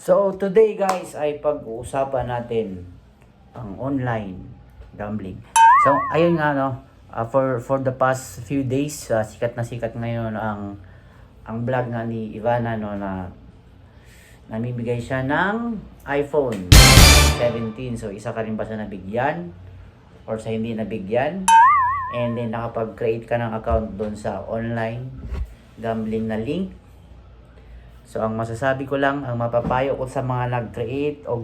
So today guys ay pag-uusapan natin ang online gambling. So ayun nga no, for the past few days sikat na sikat ngayon ang vlog nga ni Ivana no na namimigay siya ng iPhone 17. So isa ka rin ba sa nabigyan or sa hindi nabigyan? And then nakapag-create ka ng account doon sa online gambling na link. So ang masasabi ko lang, ang mapapayo ko sa mga nag-create o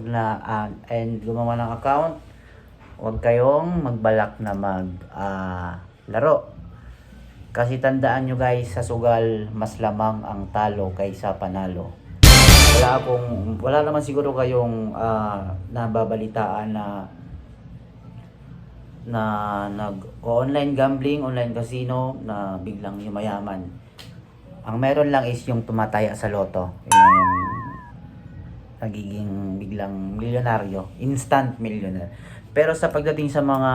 and gumawa ng account, huwag kayong magbalak na laro. Kasi tandaan nyo guys, sa sugal mas lamang ang talo kaysa panalo. Wala naman siguro kayong nababalitaan na nag-online gambling, online casino na biglang yumayaman. Ang meron lang is yung tumataya sa loto. Yun lang yung nagiging biglang milyonaryo. Instant millionaire. Pero sa pagdating sa mga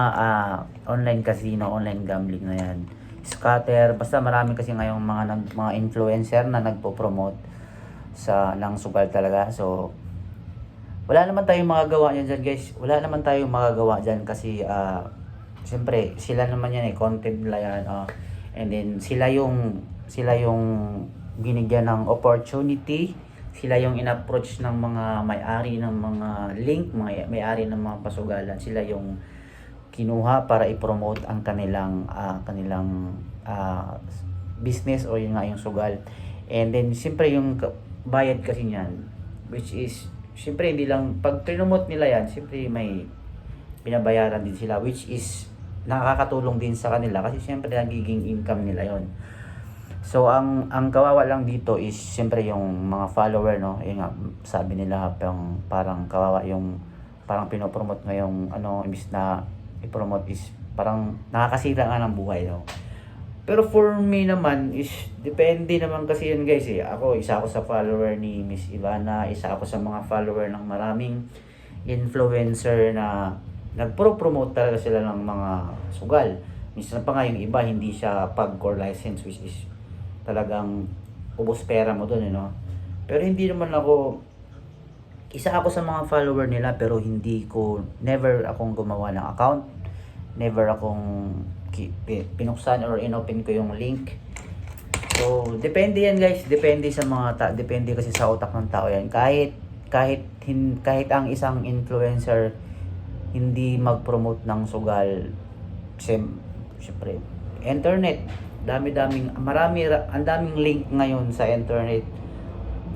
online casino, online gambling na yan, scatter, basta marami kasi ngayong mga influencer na nagpo-promote ng sugal talaga. So, wala naman tayong magagawa niyan dyan guys. Wala naman tayong magagawa dyan kasi siyempre, sila naman yan content nila yan. And then, sila yung binigyan ng opportunity, sila yung in-approach ng mga may-ari ng mga link, may-ari ng mga pasugalan, sila yung kinuha para i-promote ang kanilang business o yun nga yung sugal. And then siyempre yung bayad kasi niyan, which is siyempre hindi lang pag promote nila yan, siyempre may binabayaran din sila, which is nakakatulong din sa kanila kasi siyempre nagiging income nila yon. So ang kawawa lang dito is siyempre yung mga follower no. Yung nga, sabi nila parang kawawa yung parang pinopromote ngayong imbis na i-promote is parang nakakasira nga ng buhay no. Pero for me naman is depende naman kasi yun guys eh. Isa ako sa follower ni Miss Ivana, isa ako sa mga follower ng maraming influencer na nagpro-promote talaga sila ng mga sugal. Minsan pa nga yung iba hindi siya pag-core license, which is talagang ubos pera mo doon, Pero hindi naman isa ako sa mga follower nila, pero never akong gumawa ng account, never akong pinuksan or inopen ko yung link. So, depende yan guys, depende kasi sa utak ng tao yan. Kahit ang isang influencer hindi mag-promote ng sugal, syempre, internet, ang daming link ngayon sa internet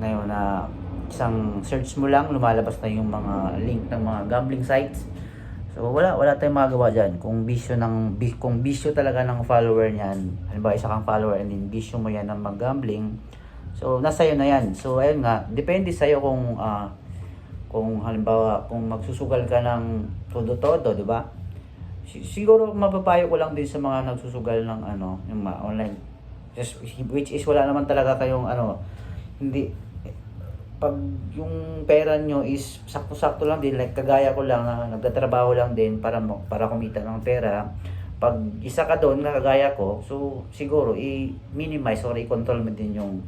ngayon na isang search mo lang lumalabas na yung mga link ng mga gambling sites. So wala tayong magagawa diyan kung bisyo talaga ng follower niyan. Halimbawa isa kang follower and then bisyo mo yan ng mag-gambling. So nasa iyo na yan. So ayun nga, depende sa iyo kung halimbawa kung magsusugal ka ng todo-todo, di ba? Siguro mapapayo ko lang din sa mga nagsusugal ng yung mga online, which is wala naman talaga kayong hindi, pag yung pera nyo is sakto-sakto lang din, like kagaya ko lang na nagtatrabaho lang din para kumita ng pera. Pag isa ka doon na kagaya ko, so siguro i-minimize or i-control mo din yung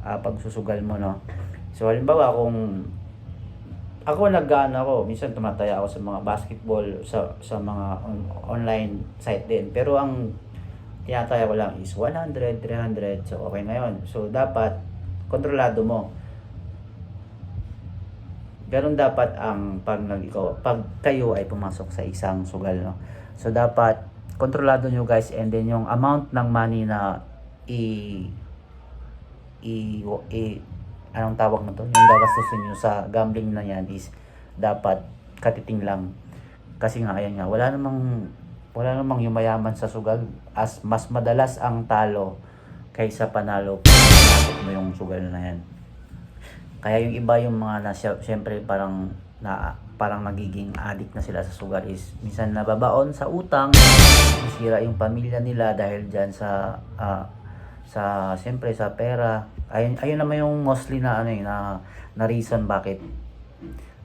pagsusugal mo, no? So halimbawa kung ako minsan tumataya ako sa mga basketball sa mga online site din. Pero ang tinataya ko lang is 100, 300. So okay na yun. So dapat kontrolado mo. Ganun dapat ang pag kayo ay pumasok sa isang sugal, no. So dapat kontrolado nyo guys, and then yung amount ng money na anong tawag na to? Yung gagastusin nyo sa gambling na yan is dapat katiting lang. Kasi nga, ayan nga, wala namang yumayaman sa sugal, as mas madalas ang talo kaysa panalo pag pinasok mo yung sugal na yan. Kaya yung iba yung mga syempre parang nagiging addict na sila sa sugal is minsan nababaon sa utang, masira yung pamilya nila dahil dyan sa siyempre sa pera. Ayun naman yung mostly na reason bakit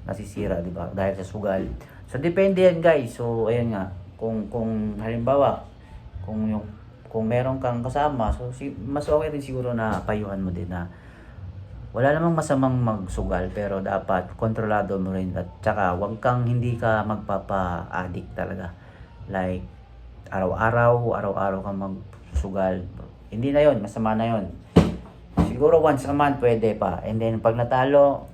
nasisira, di ba? Dahil sa sugal. So depende yan guys. So ayun nga, kung halimbawa kung meron kang kasama, so mas okay rin siguro na payuhan mo din na wala namang masamang magsugal, pero dapat kontrolado mo rin, at saka wag kang, hindi ka magpapa-addict talaga. Like, araw-araw kang magsugal. Hindi na yon, masama na yon. Siguro once a month pwede pa. And then pag natalo,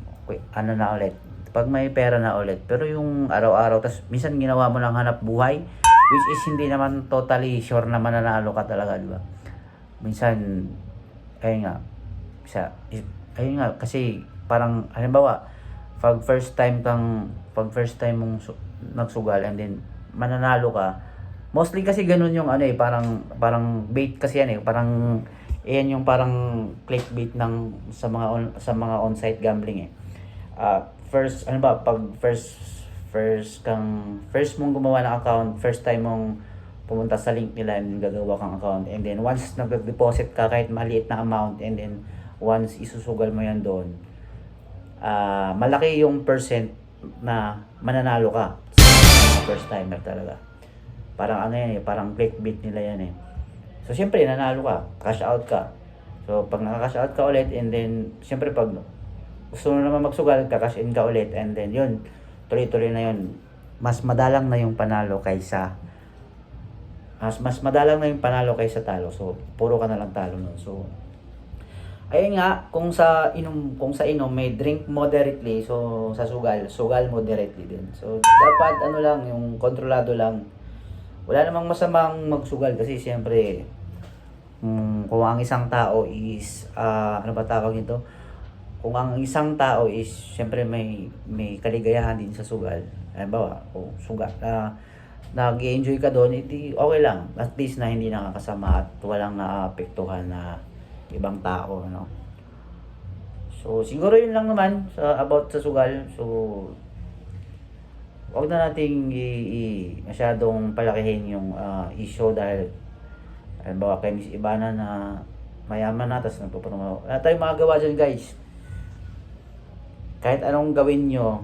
ano na ulit. Pag may pera na ulit. Pero yung araw-araw, tas minsan ginawa mo lang hanap buhay, which is hindi naman totally sure na mananalo ka talaga, di ba? Minsan, ayun nga, ayun nga, kasi parang, halimbawa, pag first time mong nagsugal and then mananalo ka, mostly kasi ganun yung ano parang bait kasi yan parang yan yung parang clickbait ng sa mga on-site gambling first pag first mong gumawa ng account, first time mong pumunta sa link nila and gagawa kang account, and then once nag-deposit ka kahit maliit na amount, and then once isusugal mo yan doon, malaki yung percent na mananalo ka sa first timer talaga. Parang ano yan parang clickbait nila yan So syempre nanalo ka, cash out ka. So pag naka-cash out ka ulit, and then syempre pag gusto mo naman magsugal, ka-cash in ka ulit, and then yun, tuloy-tuloy na yun. Mas madalang na yung panalo kaysa talo. So puro ka na lang talo nun. So ayun nga, kung sa inom may drink moderately, so sa sugal moderately din. So dapat ano lang, yung kontrolado lang. Wala namang masamang magsugal kasi siyempre kung ang isang tao is ano ba tawag nito? Kung ang isang tao is siyempre may kaligayahan din sa sugal. Halimbawa, kung nag-enjoy ka doon, edi okay lang. At least na hindi nakakasama at walang naapektuhan na ibang tao, no? So siguro yun lang naman about sa sugal. So wag na nating masyadong palakihin yung issue, dahil halimbawa kay Miss Ivana na mayaman na, tapos nagpupuno. Wala tayong magagawa dyan, guys. Kahit anong gawin nyo,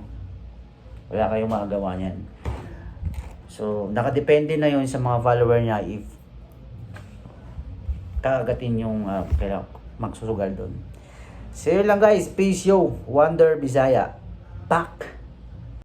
wala kayong magagawa niyan. So nakadepende na yun sa mga follower niya if kakagatin yung kailangan magsusugal doon. So yun lang, guys. Peace, yo. Wonder Bisaya. Tak!